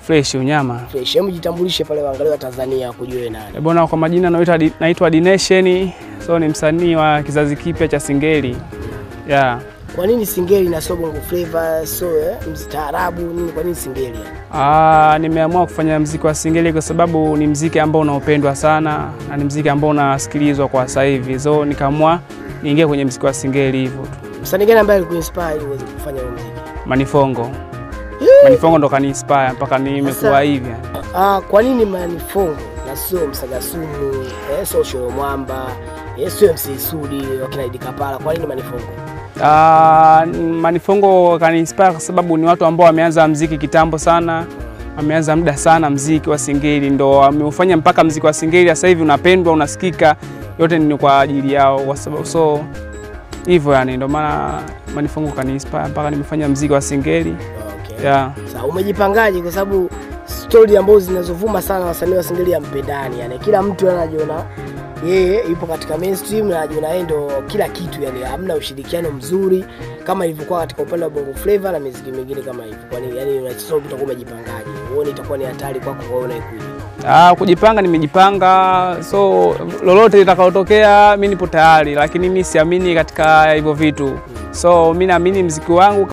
Fresh unyama. Fresh. Hebu jitambulishe pale waangalie wa Tanzania kujue nani. Bwana, kwa majina naitwa Dination. So ni msanii wa kizazi kipya cha Singeli. Yeah. Kwa nini Singeli na sio Bongo Flava, mstaarabu nini, kwa nini Singeli? Nimeamua kufanya muziki wa Singeli kwa sababu ni muziki ambao unaopendwa sana na ni muziki ambao unasikilizwa kwa sasa hivi. So nikaamua niingie kwenye muziki wa Singeli hivyo tu. Msanii gani ambaye alikuinspire uweze kufanya muziki? Manifongo. Manifongo ndo kani-inspire mpaka nimekuwa hivi. Kwa nini Manifongo na sio Msagasumu, Social Mwamba, sio MC Sudi, wakina Idi Kapala? Kwa nini Manifongo? Manifongo kani-inspire kwa sababu ni watu ambao wameanza muziki kitambo sana. Wameanza muda sana muziki wa Singeli, ndo wameufanya mpaka muziki wa Singeli sasa hivi unapendwa, unasikika. Yote ni kwa ajili yao, kwa sababu so hivyo yani ndo maana Manifongo kani-inspire mpaka nimefanya muziki wa Singeli. Okay. Yeah. Sasa umejipangaje, kwa sababu story ambazo zinazovuma sana wasanii wa Singeli hampendani, yani kila mtu anajiona yeye yupo katika mainstream na anajiona yeye ndo kila kitu, yani hamna ushirikiano mzuri kama ilivyokuwa katika upande wa Bongo Flava na muziki mingine kama hivyo. Kwa nini yani unachosoma utakuwa umejipangaje? Uone itakuwa ni hatari kwako kwa wewe unaikuja? Kujipanga nimejipanga, so lolote litakayotokea mimi nipo tayari, lakini mimi siamini katika hivyo vitu. So mimi naamini muziki wangu